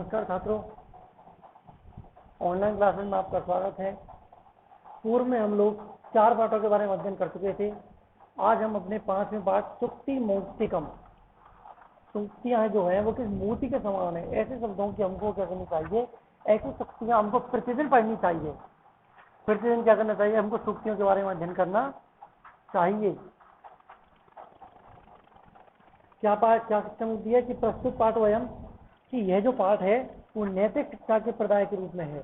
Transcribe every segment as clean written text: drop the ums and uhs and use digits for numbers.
नमस्कार छात्रों, online classes में आपका स्वागत है। पूर्व में हम लोग 4 पाठों के बारे में अध्ययन कर चुके थे। आज हम अपने 5वें पाठ सुक्ति मौक्तिकम, सुक्तियां जो है वो किस मोती के समान है, ऐसे शब्दों की हमको क्या करनी चाहिए, ऐसी शक्तियां हमको प्रतिदिन पढ़नी चाहिए। प्रतिदिन क्या करना चाहिए, हमको सुक्तियों के बारे में अध्ययन करना चाहिए। क्या शिक्षा मिलती है कि प्रस्तुत पाठ वयम कि यह जो पाठ है वो नैतिक शिक्षा के प्रदाय के रूप में है,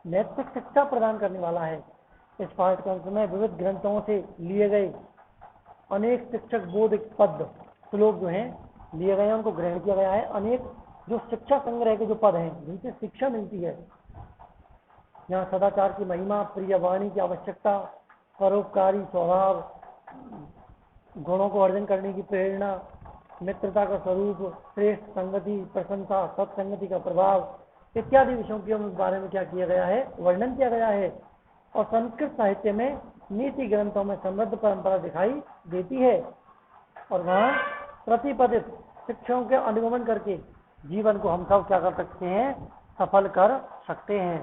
नैतिक शिक्षा प्रदान करने वाला है। इस पाठ्यक्रम में विविध ग्रंथों से लिए गए अनेक शिक्षक बोध पद श्लोक जो हैं लिए गए हैं, उनको ग्रहण किया गया है। अनेक जो शिक्षा संग्रह के जो पद हैं जिनसे शिक्षा मिलती है, यहाँ सदाचार की महिमा, प्रिय वाणी की आवश्यकता, परोपकारी स्वभाव, गुणों को अर्जन करने की प्रेरणा, मित्रता का स्वरूप, श्रेष्ठ संगति, प्रशंसा, सत्संगति का प्रभाव इत्यादि विषयों के बारे में क्या किया गया है, वर्णन किया गया है। और संस्कृत साहित्य में नीति ग्रंथों में समृद्ध परंपरा दिखाई देती है और वहाँ प्रतिपादित शिक्षाओं के अनुगमन करके जीवन को हम सब क्या कर सकते हैं, सफल कर सकते हैं।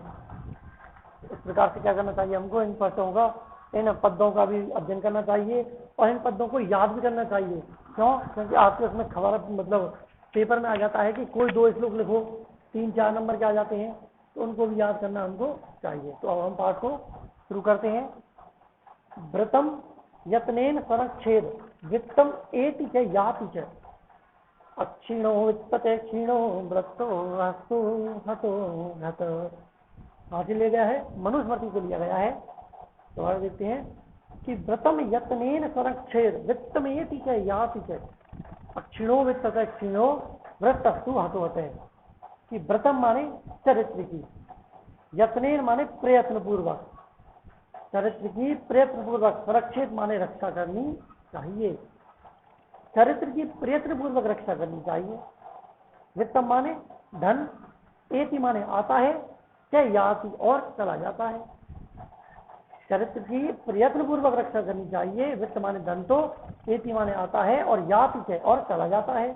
इस प्रकार से क्या करना चाहिए, हमको इन पाठों का, इन पदों का भी अध्ययन करना चाहिए और इन पदों को याद भी करना चाहिए। क्यों? क्योंकि आपके उसमें खबर मतलब पेपर में आ जाता है कि कोई 2 श्लोक लिखो, 3-4 नंबर के आ जाते हैं, तो उनको भी याद करना हमको चाहिए। तो अब हम पाठ को शुरू करते हैं। व्रतम यत्नेन संरक्षेद वित्तम एति च याति च अक्षीणो वित्तते क्षीणो व्रतो हस्तो हतो हत। कहाँ से लिया गया है? मनुस्मृति से लिया गया है। तो और देखते हैं कि व्रतम यत्नेन संरक्षेद वित्तमेति च याति च अक्षीणो वित्तते क्षीणो व्रतस्तु हतो हत। कि व्रतम माने चरित्र की, यत्नेन माने प्रयत्न पूर्वक, चरित्र की प्रयत्न पूर्वक, संरक्षित माने रक्षा करनी चाहिए, चरित्र की प्रयत्न पूर्वक रक्षा करनी चाहिए। वित्तम माने धन, एति माने आता है, क्या याति और चला जाता है। चरित्र की प्रयत्न पूर्वक रक्षा करनी चाहिए। वित्त माने धन तो, एति माने आता है और याति है और चला जाता है,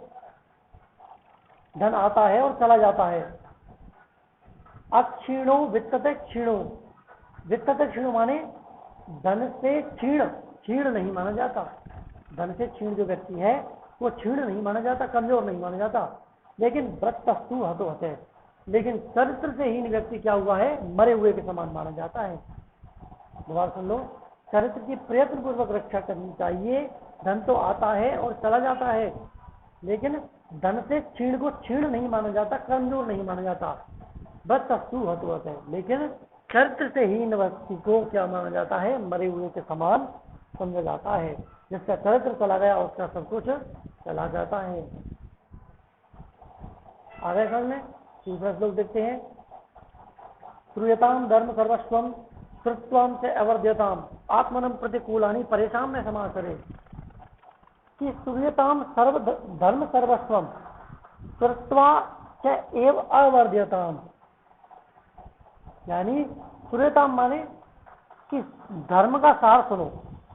धन आता है और चला जाता है। अक्षीणो वित्तते क्षीणो, वित्तते क्षीणो माने धन से क्षीण, क्षीण नहीं माना जाता। धन से क्षीण जो व्यक्ति है वो क्षीण नहीं माना जाता, कमजोर नहीं माना जाता। लेकिन व्रतस्तु हतो हते, लेकिन चरित्र से हीन व्यक्ति क्या हुआ है, मरे हुए के समान माना जाता है। दोबारा सुन लो, चरित्र की प्रयत्न पूर्वक रक्षा करनी चाहिए। धन तो आता है और चला जाता है, लेकिन धन से क्षीण को क्षीण नहीं माना जाता, कमजोर नहीं माना जाता। व्रतस्तु हतो हते, लेकिन चरित्र से हीन व्यक्ति को क्या माना जाता है, मरे हुए के समान समझा जाता है। जिसका चरित्र चला गया उसका सब कुछ चला जाता है। आगे समझ में दूसरा श्लोक देखते हैं। श्रूयताम धर्म सर्वस्वम श्रुत्वाम से अवर्ध्यताम आत्मनम प्रतिकूलानि परेशान में समाचरे। कि श्रूयताम सर्व धर्म सर्वस्वम श्रुत्वा से एव अवर्ध्यताम, यानी श्रूयताम माने कि धर्म का सार सुनो।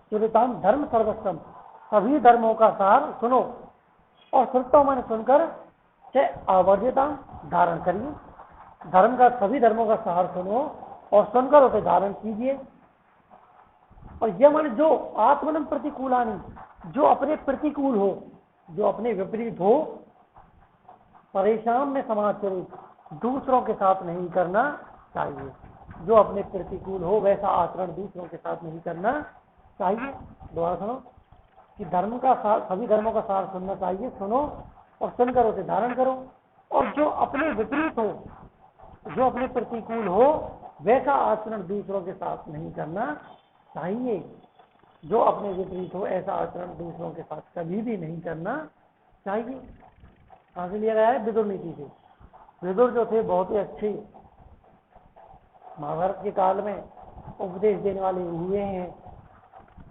श्रूयताम धर्म सर्वस्वम, सभी धर्मों का सार सुनो। और श्रुत्वा माने सुनकर, से अवर्ध्यताम धारण करिए। धर्म का, सभी धर्मों का सार सुनो और सुनकर उसे धारण कीजिए। और यह माने जो आत्मनम प्रतिकूलानि, जो अपने प्रतिकूल हो, जो अपने विपरीत हो, परेशान में समाचरित, दूसरों के साथ नहीं करना चाहिए। जो अपने प्रतिकूल हो वैसा आचरण दूसरों के साथ नहीं करना चाहिए। दोबारा सुनो कि धर्म का सार, सभी धर्मों का सार सुनना चाहिए, सुनो और सुनकर उसे धारण करो। और जो अपने विपरीत हो, जो अपने प्रतिकूल हो, वैसा आचरण दूसरों के साथ नहीं करना चाहिए। जो अपने विपरीत हो ऐसा आचरण दूसरों के साथ कभी भी नहीं करना चाहिए। कहाँ से लिया गया है? विदुर नीति से। विदुर जो थे बहुत ही अच्छे महाभारत के काल में उपदेश देने वाले हुए हैं।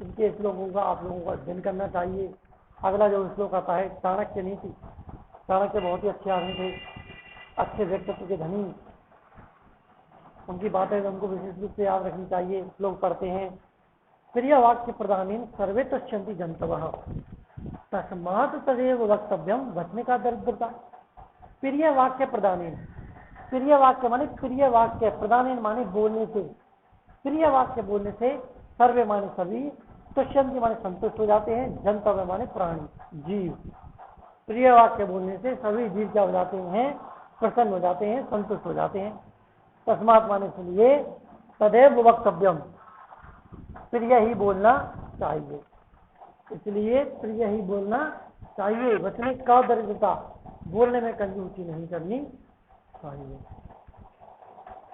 इनके श्लोकों का आप लोगों को अध्ययन करना चाहिए। अगला जो श्लोक आता है चाणक्य नीति। चाणक्य बहुत ही अच्छे आदमी थे, अच्छे व्यक्तित्व के धनी। उनकी बातें हमको विशेष रूप से याद रखनी चाहिए। श्लोक पढ़ते हैं। प्रिय वाक्य प्रधानीन सर्वे तुष्यन्ति जंतवः तस्मात् तदेव वक्तव्यम वचने का दरिद्रता। प्रिय वाक्य प्रधानीन, प्रिय वाक्य माने प्रिय वाक्य, प्रदान माने बोलने से, प्रिय वाक्य बोलने से सर्वे माने सभी, तुष्यंति माने संतुष्ट हो जाते हैं, जंतव्य माने प्राणी जीव। प्रिय वाक्य बोलने से सभी जीव क्या हो जाते हैं, प्रसन्न हो जाते हैं, संतुष्ट हो जाते हैं। तस्मात् माने इसलिए तदेव वक्तव्यम, प्रिय ही बोलना चाहिए, इसलिए प्रिय ही बोलना चाहिए। वचने का दरिद्रता, बोलने में कंजूसी नहीं करनी चाहिए।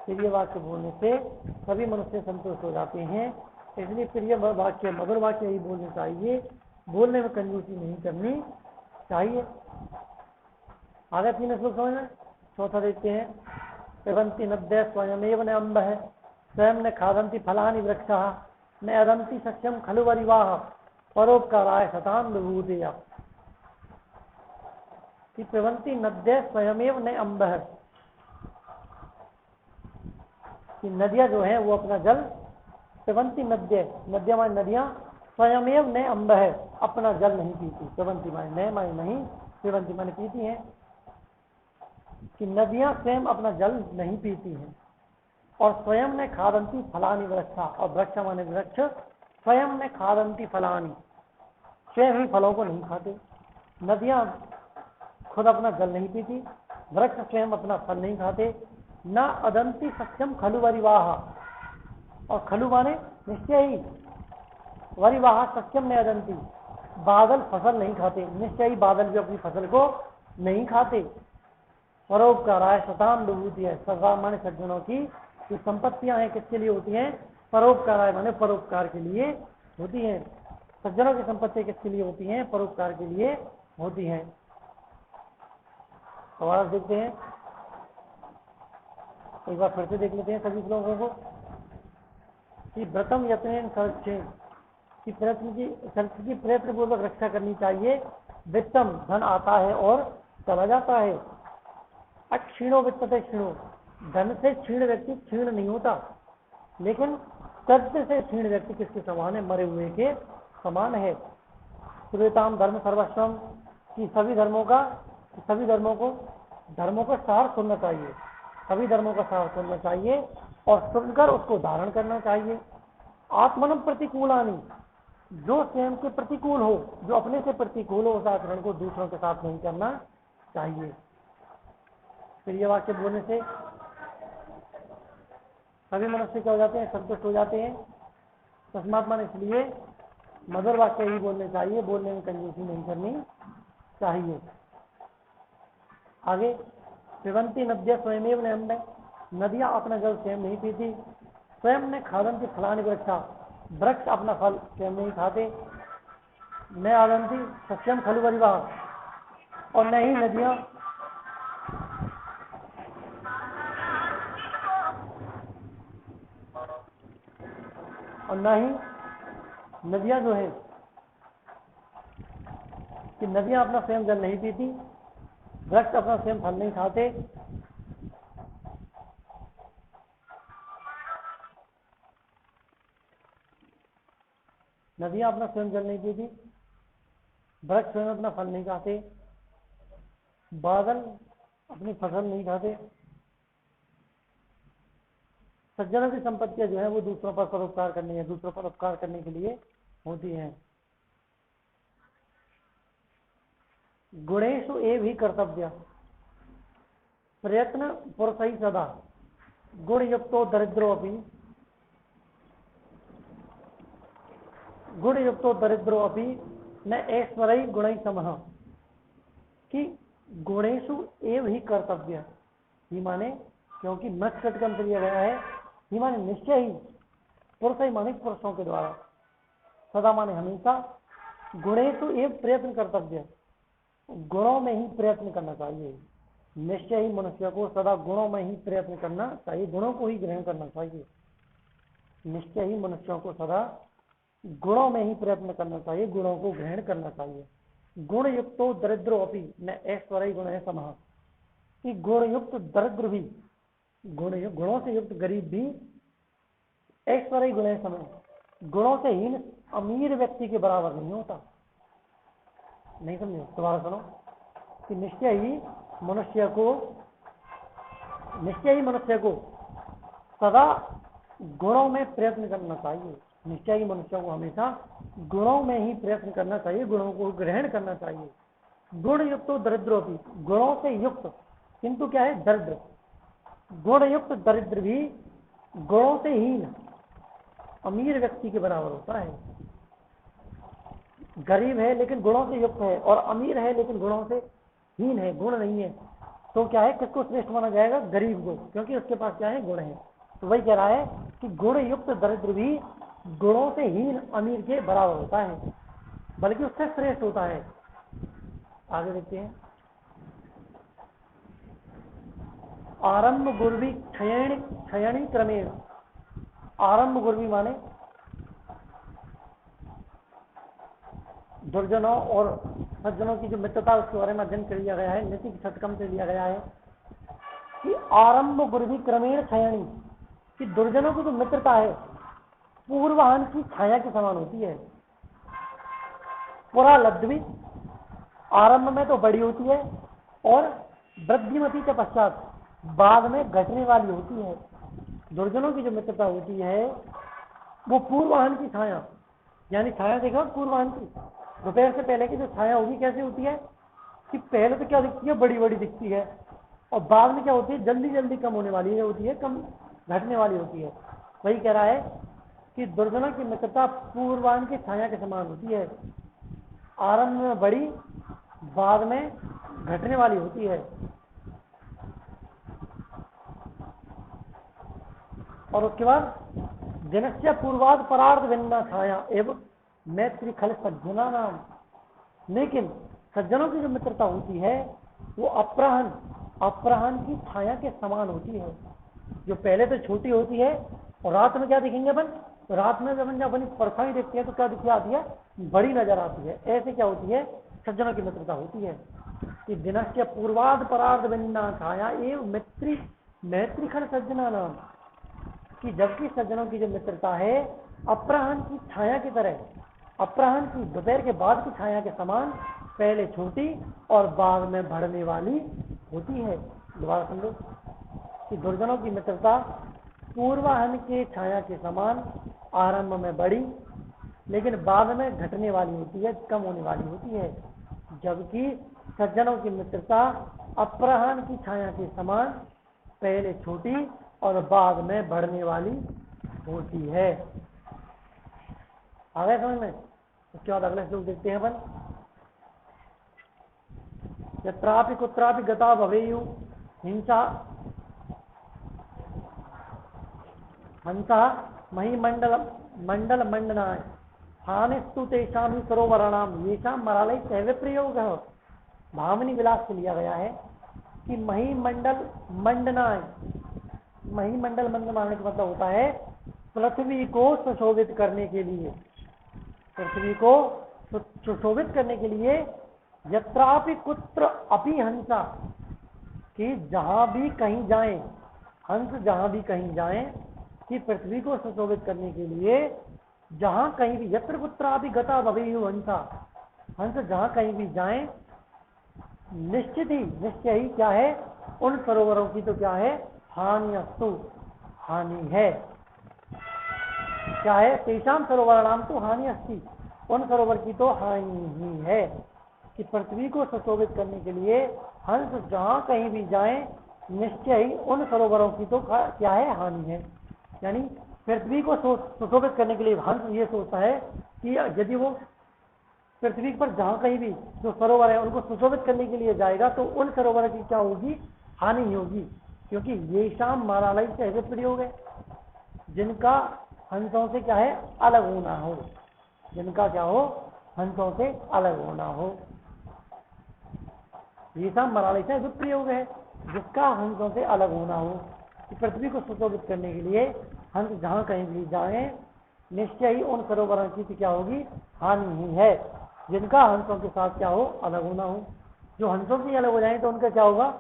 प्रिय वाक्य बोलने से सभी मनुष्य संतुष्ट हो जाते हैं, इसलिए प्रिय वाक्य मधुर वाक्य ही बोलने चाहिए, बोलने में कंजूसी नहीं करनी चाहिए। आगे 3 श्लोक समझना। चौथा देखते हैं। पिबन्ति नद्यः स्वयमेव न अम्बः, स्वयं न खादन्ति फलानि वृक्षाः, न यदन्ति सस्यं खलु वरिवाः, परोपकाराय शतां विभूतयः। कि पिबन्ति नद्यः स्वयमेव न अम्बः, कि नदियां जो है वो अपना जल, पिबन्ति नद्यः, नदियां माने नदियां, स्वयमेव न अम्बः, अपना जल नहीं पीती। पिबन्ति माने न माने नहीं, पिबन्ति माने पीती हैं, कि नदियां स्वयं अपना जल नहीं पीती हैं। और स्वयं ने खादंती फलानी वृक्षा, और वृक्ष माने वृक्ष, स्वयं ने खादंती फलानी, स्वयं ही फलों को नहीं खाते। नदियां खुद अपना जल नहीं पीती, वृक्ष स्वयं अपना फल नहीं खाते। न अदंती सत्यम खलु वरिवाह, और खलु माने निश्चय ही, वरिवाह सत्यम न अदंती, बादल फसल नहीं खाते, निश्चय ही बादल भी अपनी फसल को नहीं खाते। परोपकाराय शताम विभूति है, सदा माने सज्जनों की जो संपत्तियां हैं किसके लिए होती हैं, परोपकाराय माने परोपकार के लिए होती हैं। सज्जनों की संपत्ति किसके लिए होती हैं, परोपकार के लिए होती हैं। सवाल देखते हैं, एक बार फिर से देख लेते हैं सभी लोगों को। कि व्रतम यत्नेन संरक्षेण, कि प्रयत्न पूर्वक रक्षा करनी चाहिए। वित्तम धन आता है और चला जाता है। अक्षीणो वित्तते क्षीणो, धन से क्षीण व्यक्ति क्षीण नहीं होता, लेकिन सत्य से क्षीण व्यक्ति किसके समान है, मरे हुए के समान है। श्रूयताम धर्म सर्वस्वम, की सभी धर्मों को सार सुनना चाहिए, सभी धर्मों का सार सुनना चाहिए और सुनकर उसको धारण करना चाहिए। आत्मनम प्रतिकूलानि, जो स्वयं के प्रतिकूल हो, जो अपने से प्रतिकूल हो, उस आचरण को दूसरों के साथ नहीं करना चाहिए। प्रिय वाक्य बोलने से सभी मनुष्य क्या हो जाते हैं, संतुष्ट हो जाते हैं। तस्मात् माने इसलिए मधुर वाक्य ही बोलने चाहिए, बोलने में कंजूसी नहीं करनी चाहिए। आगे, पिबन्ति नद्यः स्वयमेव न अम्बः, नदियां अपना जल स्वयं नहीं पीती। स्वयं ने खादन्ति फलानि वृक्षा, वृक्ष अपना फल स्वयं नहीं खाते। न आदन्ति सस्यम खलु वरिवाह, और न ही नदियां जो है कि नदियां अपना स्वयं जल नहीं पीती, वृक्ष अपना स्वयं फल नहीं खाते। नदियां अपना स्वयं जल नहीं पीती, वृक्ष स्वयं अपना फल नहीं खाते, बादल अपनी फसल नहीं खाते। सज्जनों की संपत्तियां जो है वो दूसरों पर परोपकार करने के लिए होती हैं। गुणेषु एव ही कर्तव्य, प्रयत्न पुरुष ही सदा, गुण युक्तो दरिद्रो अपि न ऐश्वर्य गुण समः, कि गुणेषु एव ही कर्तव्य, ही माने क्योंकि मत कटकम दिया गया है, ही माने निश्चय ही, पुरुष ही माने पुरुषों के द्वारा, सदा माने हमेशा, गुणेषु एव प्रयत्न कर्तव्य, गुणों में ही प्रयत्न करना चाहिए। निश्चय ही मनुष्य को सदा गुणों में ही प्रयत्न करना चाहिए, गुणों को ही ग्रहण करना चाहिए। निश्चय ही मनुष्यों को सदा गुणों में ही प्रयत्न करना चाहिए, गुणों को ग्रहण करना चाहिए। गुण युक्तो दरिद्रो अपि न ऐश्वर्य गुण है समः, कि गुण युक्त दरिद्र भी, गुणों से युक्त गरीब भी ऐश्वर्य गुण है समय, गुणों से हीन अमीर व्यक्ति के बराबर नहीं होता। नहीं समझे, दोबारा सुनो। कि निश्चय ही मनुष्य को निश्चयी मनुष्य को सदा गुणों में प्रयत्न करना चाहिए। निश्चयी मनुष्य को हमेशा गुणों में ही प्रयत्न करना चाहिए, गुणों को ग्रहण करना चाहिए। गुण युक्त तो दरिद्रो भी, गुणों से युक्त किंतु क्या है, दरिद्र। गुण युक्त दरिद्र भी गुणों से हीन अमीर व्यक्ति के बराबर होता है। गरीब है लेकिन गुणों से युक्त है, और अमीर है लेकिन गुणों से हीन है, गुण नहीं है, तो क्या है, किसको श्रेष्ठ माना जाएगा, गरीब को, क्योंकि उसके पास क्या है, गुण है। तो वही कह रहा है कि गुण युक्त दरिद्र भी गुणों से हीन अमीर के बराबर होता है, बल्कि उससे श्रेष्ठ होता है। आगे देखते हैं। आरंभ गुर्वी क्षयणी क्रमेण। आरंभ गुर्वी माने दुर्जनों और सज्जनों की जो मित्रता, उसके बारे में अध्ययन कर लिया गया है। नीति षटकम से लिया गया है कि आरंभ गुर्वी क्रमेण क्षयणी, कि दुर्जनों की जो मित्रता है पूर्वाहन की छाया के समान होती है। पुरा लब्धवी, आरंभ में तो बड़ी होती है, और वृद्धिमती के पश्चात बाद में घटने वाली होती है। दुर्जनों की जो मित्रता होती है वो पूर्वाहन की छाया, यानी छाया देखा पूर्वाहन की, दोपहर से पहले की जो छाया होगी कैसी होती है कि पहले तो क्या दिखती है, बड़ी बड़ी दिखती है, और बाद में क्या होती है, जल्दी जल्दी कम होने वाली होती है, कम घटने वाली होती है। वही कह रहा है कि दुर्जनों की मित्रता पूर्वाहन की छाया के समान होती है, आरंभ में बड़ी, बाद में घटने वाली होती है। और उसके बाद दिनस्य पूर्वाद परार्ध भिन्ना छाया एवं मैत्री खल सज्जना नाम। लेकिन सज्जनों की जो मित्रता होती है वो अपराहन की छाया के समान होती है। जो पहले तो छोटी होती है, और रात में क्या दिखेंगे अपन, तो रात में जब अपनी परछाई देखते हैं तो क्या दिखती आती है, बड़ी नजर आती है। ऐसे क्या होती है, सज्जनों की मित्रता होती है कि दिनस्य पूर्वाद परार्ध भिन्ना छाया एवं मैत्री खल सज्जना नाम, कि जबकि सज्जनों की जो मित्रता है अपराहन की छाया की तरह, अपराहन की दोपहर के बाद की छाया के समान पहले छोटी और बाद में बढ़ने वाली होती है। दोबारा समझो कि दुर्जनों की मित्रता पूर्वाहन के छाया के समान आरंभ में बड़ी, लेकिन बाद में घटने वाली होती है, कम होने वाली होती है। जबकि सज्जनों की मित्रता अपराहन की छाया के समान पहले छोटी और बाद में बढ़ने वाली होती है। आ गए समझ में? उसके बाद अगले श्लोक देखते हैं अपन। यत्रापि कुत्रापि गता भवेयु हिंसा हंसा मंडल मंडनाय हानिस्तु तेषां ही सरोवराणाम येषां मरालय सहवे प्रयोगः। भामिनी विलास से लिया गया है कि महिमंडल मंडनाय, महिमंडल मंडनाने का मतलब होता है पृथ्वी को सुशोभित करने के लिए, पृथ्वी को सुशोभित करने के लिए यत्रापि कुत्र अपि हंसा, कि जहां भी कहीं जाए, हंस जहां भी कहीं जाए, कि पृथ्वी को सुशोभित करने के लिए जहां कहीं भी, यत्र कुत्रापि गता भवेयु हंसा, हंस जहां कहीं भी जाए, निश्चित ही, निश्चय ही क्या है, उन सरोवरों की तो क्या है, हानियस्तु, हानि है। क्या है, तेषाम सरोवर नाम तो हानि अस्ति, उन सरोवर की तो हानि ही है। कि पृथ्वी को सुशोभित करने के लिए हंस जहां कहीं भी जाए, निश्चय ही उन सरोवरों की तो क्या है, हानि है। यानी पृथ्वी को सुशोभित करने के लिए हंस ये सोचता है कि यदि वो पृथ्वी पर जहां कहीं भी जो सरोवर है उनको सुशोभित करने के लिए जाएगा तो उन सरोवर की क्या होगी, हानि ही होगी। क्योंकि ये शाम मारालय से ऐसे प्रयोग है जिनका हंसों से क्या है, अलग होना हो, जिनका क्या हो, हंसों से अलग होना हो। ये शाम मारालय से प्रयोग है जिसका हंसों से अलग होना हो। कि पृथ्वी को सुशोभित करने के लिए हंस जहां कहीं भी जाए, निश्चय ही उन सरोवरों की क्या होगी, हानि ही है, जिनका हंसों के साथ क्या हो, अलग होना हो। जो हंसों से अलग हो जाए तो उनका क्या होगा,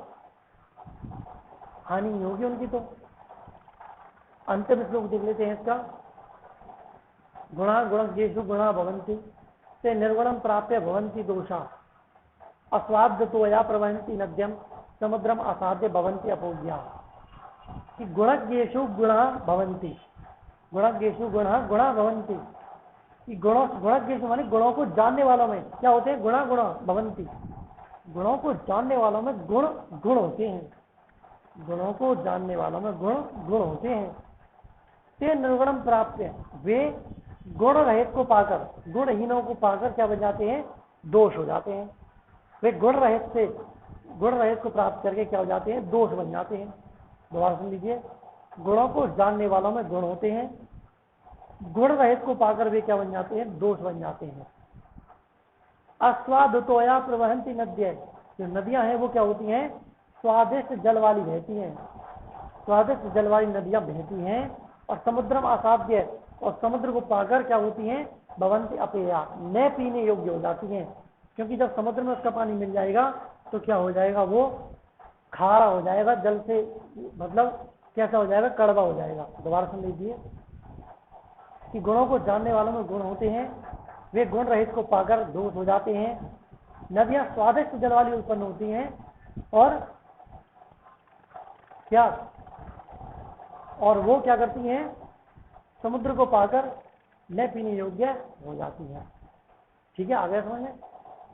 हानि ही होगी उनकी। तो अंतिम श्लोक देख लेते हैं इसका। गुणा गुणज्ञेषु गुणा भवन्ति ते निर्गुणम प्राप्य भवन्ति दोषा अस्वाद्य तो या प्रवहन्ति नद्यम समुद्रम असाध्य भवन्ति अपोज्या। कि गुणज्ञेषु गुणा भवन्ति, गुणज्ञेषु गुणा भवन्ति, कि गुणज्ञेषु माने गुणों को जानने वालों में क्या होते हैं, गुणा भवन्ति, गुणों को जानने वालों में गुण होते हैं, गुणों को जानने वालों में गुण होते हैं। ते निर्गुणम प्राप्त, वे गुण रहित को पाकर, गुणहीनों को पाकर क्या बन जाते हैं, दोष हो जाते हैं। वे गुण रहित को प्राप्त करके क्या हो जाते हैं, दोष बन जाते हैं। दोबारा सुन लीजिए, गुणों को जानने वालों में गुण होते हैं, गुण रहित को पाकर वे क्या बन जाते हैं, दोष बन जाते हैं। अस्वादुतोया प्रवहंती नद्य, जो नदियां हैं वो क्या होती हैं, स्वादिष्ट जल वाली बहती हैं, स्वादिष्ट जल वाली नदियां बहती हैं। और समुद्रम असाध्य, और समुद्र को पाकर क्या होती हैं, भवंती अपेया, न पीने योग्य हो जाती हैं। क्योंकि जब समुद्र में उसका पानी मिल जाएगा तो क्या हो जाएगा, वो खारा हो जाएगा, जल से मतलब कैसा हो जाएगा, कड़वा हो जाएगा। दोबारा सुन लीजिए कि गुणों को जानने वालों में गुण होते हैं, वे गुण रहित को पाकर दोष हो जाते हैं। नदियां स्वादिष्ट जल वाली उत्पन्न होती हैं और क्या, और वो क्या करती हैं, समुद्र को पाकर न पीने योग्य हो जाती हैं। ठीक है, आ गया समझ में?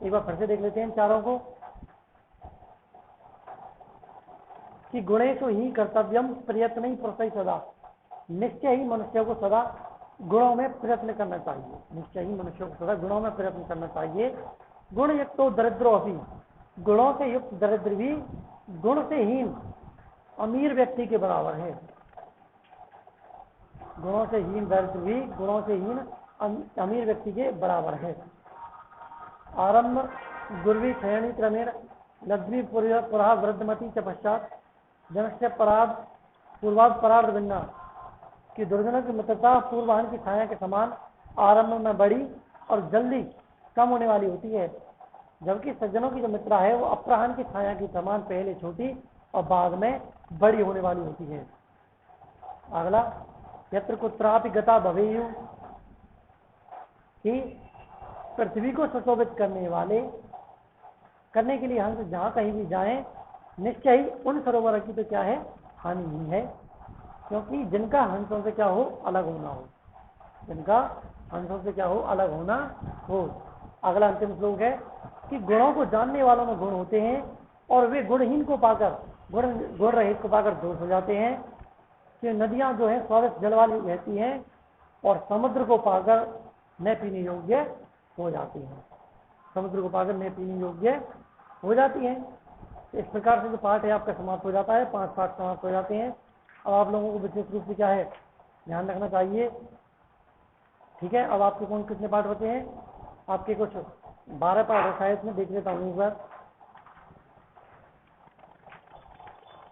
एक बार फिर से देख लेते हैं चारों को कि गुणेषु ही कर्तव्यम प्रयत्न ही प्रोत्साहित सदा, निश्चय ही मनुष्य को सदा गुणों में प्रयत्न करना चाहिए, निश्चय ही मनुष्य को सदा गुणों में प्रयत्न करना चाहिए। गुण युक्त तो दरिद्रो अपनी, गुणों से युक्त दरिद्र भी गुण से हीन अमीर व्यक्ति के बराबर है, गुणों से हीन दरिद्र भी गुणों से हीन अमीर व्यक्ति के बराबर है। आरंभ गुर्वी क्षयणी क्रमेण लग्वी पुरा वृद्धमती के पश्चात जनस्य पराध पूर्वाद परार्ध भिन्ना, कि दुर्जनों की मित्रता पूर्वाहन की छाया के समान आरंभ में बड़ी और जल्दी कम होने वाली होती है, जबकि सज्जनों की जो मित्रता है वो अपराहन की छाया के समान पहले छोटी और बाद में बड़ी होने वाली होती है। अगला, यत्र कुत्रापि गता भवेयु, कि पृथ्वी को सुशोभित करने के लिए हंस जहां कहीं भी जाएं, निश्चय ही उन सरोवर की तो क्या है, हानि ही है, क्योंकि जिनका हंसों से क्या हो, अलग होना हो, जिनका हंसों से क्या हो, अलग होना हो। अगला अंतिम श्लोक है कि गुणों को जानने वालों में गुण होते हैं और वे गुणहीन को पाकर, गुण रहित को पाकर दोष हो जाते हैं। कि नदियां जो है स्वादिष्ट जल वाली बहती हैं और समुद्र को पाकर न पीने योग्य हो जाती हैं, समुद्र को पाकर न पीने योग्य हो जाती हैं। इस प्रकार से जो पाठ है आपका समाप्त हो जाता है, 5 पाठ समाप्त हो जाते हैं। अब आप लोगों को विशेष रूप से क्या है, ध्यान रखना चाहिए। ठीक है, अब आपके कौन कितने पाठ बचे हैं, आपके कुछ 12 पाठ है शायद, में देख लेता हूँ एक बार।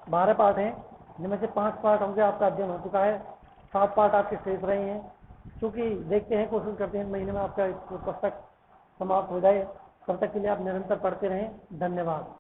12 पाठ हैं, जिनमें से 5 पाठ होंगे आपका अध्ययन हो चुका है, 7 पाठ आपके शेष रहे हैं। क्योंकि देखते हैं, कोशिश करते हैं महीने में आपका पुस्तक समाप्त हो जाए, तब तक के लिए आप निरंतर पढ़ते रहें। धन्यवाद।